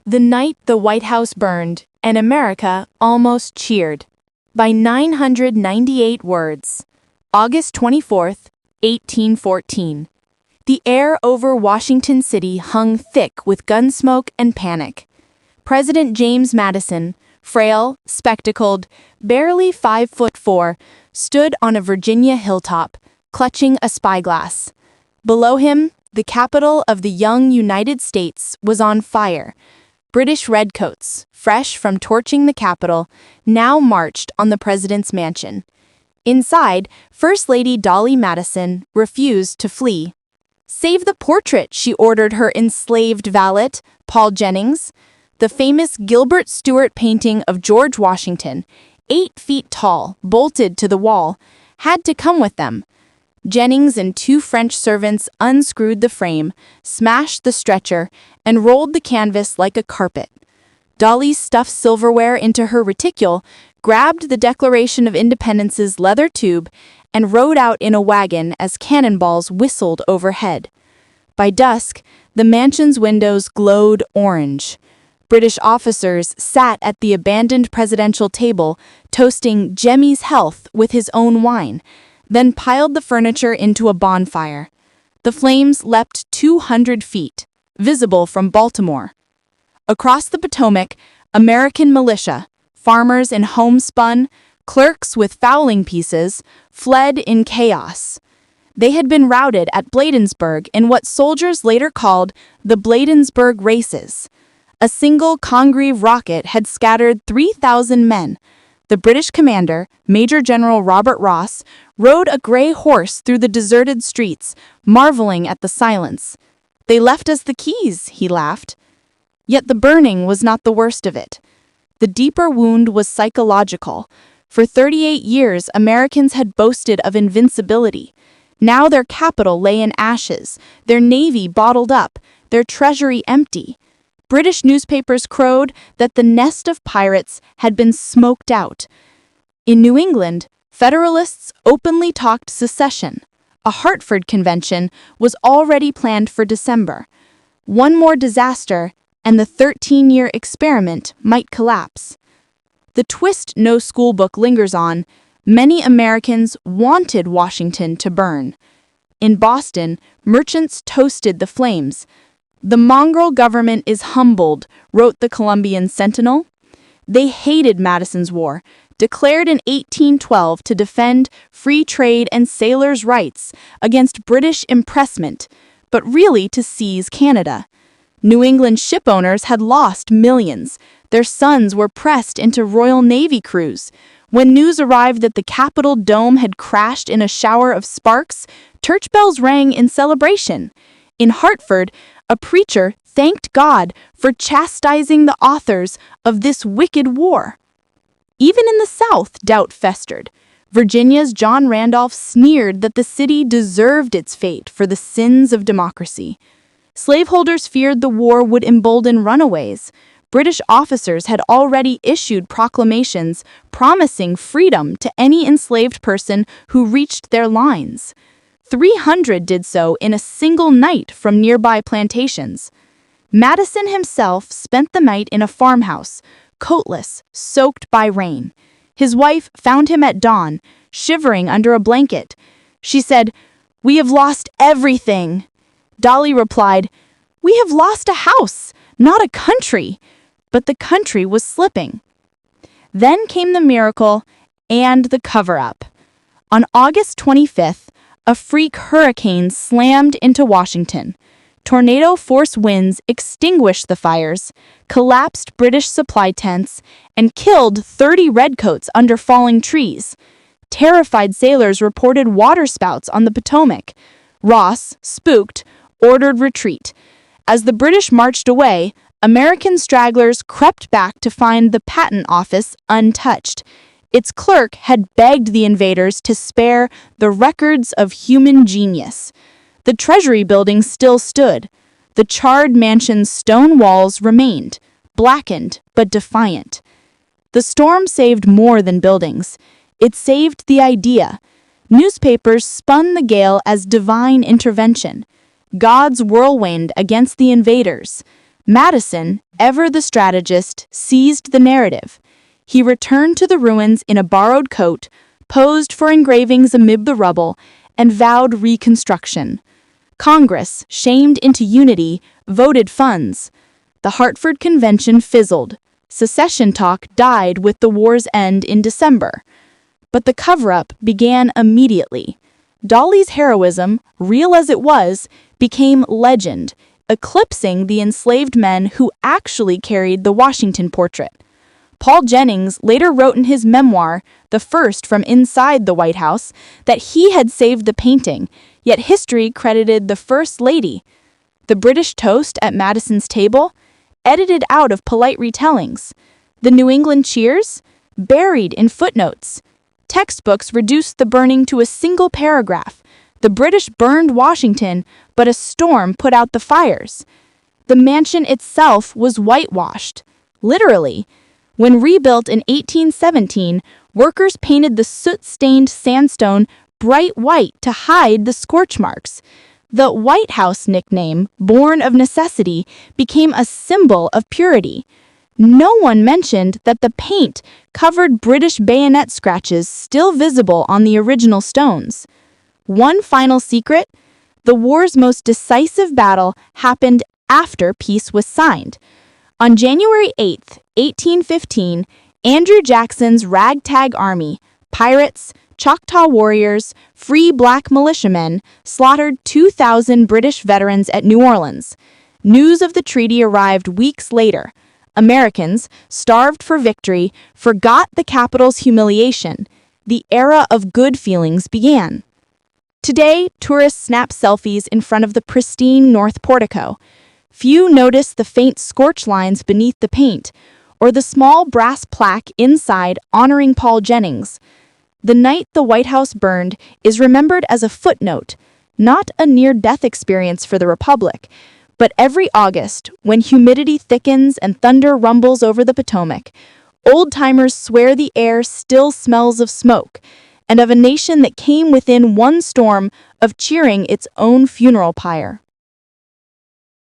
The night the White House burned, and America almost cheered. By 998 words. August 24th, 1814. The air over Washington City hung thick with gunsmoke and panic. President James Madison, frail, spectacled, barely 5'4", stood on a Virginia hilltop, clutching a spyglass. Below him, the capital of the young United States was on fire. British redcoats, fresh from torching the Capitol, now marched on the president's mansion. Inside, First Lady Dolley Madison refused to flee. "Save the portrait," she ordered her enslaved valet, Paul Jennings. The famous Gilbert Stuart painting of George Washington, 8 feet tall, bolted to the wall, had to come with them. Jennings and 2 French servants unscrewed the frame, smashed the stretcher, and rolled the canvas like a carpet. Dolly stuffed silverware into her reticule, grabbed the Declaration of Independence's leather tube, and rode out in a wagon as cannonballs whistled overhead. By dusk, the mansion's windows glowed orange. British officers sat at the abandoned presidential table, toasting Jemmy's health with his own wine, then piled the furniture into a bonfire. The flames leapt 200 feet, visible from Baltimore. Across the Potomac, American militia, farmers in homespun, clerks with fowling pieces, fled in chaos. They had been routed at Bladensburg in what soldiers later called the Bladensburg Races. A single Congreve rocket had scattered 3,000 men. The British commander, Major General Robert Ross, rode a gray horse through the deserted streets, marveling at the silence. "They left us the keys," he laughed. Yet the burning was not the worst of it. The deeper wound was psychological. For 38 years, Americans had boasted of invincibility. Now their capital lay in ashes, their navy bottled up, their treasury empty. British newspapers crowed that the nest of pirates had been smoked out. In New England, Federalists openly talked secession. A Hartford convention was already planned for December. One more disaster, and the 13-year experiment might collapse. The twist no schoolbook lingers on: many Americans wanted Washington to burn. In Boston, merchants toasted the flames. "The mongrel government is humbled," wrote the Columbian Sentinel. They hated Madison's war, declared in 1812 to defend free trade and sailors' rights against British impressment, but really to seize Canada. New England shipowners had lost millions. Their sons were pressed into Royal Navy crews. When news arrived that the Capitol dome had crashed in a shower of sparks, church bells rang in celebration. In Hartford, a preacher thanked God for chastising the authors of this wicked war. Even in the South, doubt festered. Virginia's John Randolph sneered that the city deserved its fate for the sins of democracy. Slaveholders feared the war would embolden runaways. British officers had already issued proclamations promising freedom to any enslaved person who reached their lines. 300 did so in a single night from nearby plantations. Madison himself spent the night in a farmhouse, coatless, soaked by rain. His wife found him at dawn, shivering under a blanket. She said, "We have lost everything." Dolly replied, "We have lost a house, not a country." But the country was slipping. Then came the miracle and the cover-up. On August 25th, a freak hurricane slammed into Washington. Tornado force winds extinguished the fires, collapsed British supply tents, and killed 30 redcoats under falling trees. Terrified sailors reported waterspouts on the Potomac. Ross, spooked, ordered retreat. As the British marched away, American stragglers crept back to find the Patent Office untouched. Its clerk had begged the invaders to spare the records of human genius. The Treasury building still stood. The charred mansion's stone walls remained, blackened but defiant. The storm saved more than buildings. It saved the idea. Newspapers spun the gale as divine intervention, God's whirlwind against the invaders. Madison, ever the strategist, seized the narrative. He returned to the ruins in a borrowed coat, posed for engravings amid the rubble, and vowed reconstruction. Congress, shamed into unity, voted funds. The Hartford Convention fizzled. Secession talk died with the war's end in December. But the cover-up began immediately. Dolley's heroism, real as it was, became legend, eclipsing the enslaved men who actually carried the Washington portrait. Paul Jennings later wrote in his memoir, the first from inside the White House, that he had saved the painting, yet history credited the First Lady. The British toast at Madison's table? Edited out of polite retellings. The New England cheers? Buried in footnotes. Textbooks reduced the burning to a single paragraph. The British burned Washington, but a storm put out the fires. The mansion itself was whitewashed. Literally. When rebuilt in 1817, workers painted the soot-stained sandstone bright white to hide the scorch marks. The White House nickname, born of necessity, became a symbol of purity. No one mentioned that the paint covered British bayonet scratches still visible on the original stones. One final secret: the war's most decisive battle happened after peace was signed. On January 8, 1815, Andrew Jackson's ragtag army, pirates, Choctaw warriors, free black militiamen, slaughtered 2,000 British veterans at New Orleans. News of the treaty arrived weeks later. Americans, starved for victory, forgot the capital's humiliation. The era of good feelings began. Today, tourists snap selfies in front of the pristine North Portico. Few notice the faint scorch lines beneath the paint, or the small brass plaque inside honoring Paul Jennings. The night the White House burned is remembered as a footnote, not a near-death experience for the Republic, but every August, when humidity thickens and thunder rumbles over the Potomac, old-timers swear the air still smells of smoke, and of a nation that came within one storm of cheering its own funeral pyre.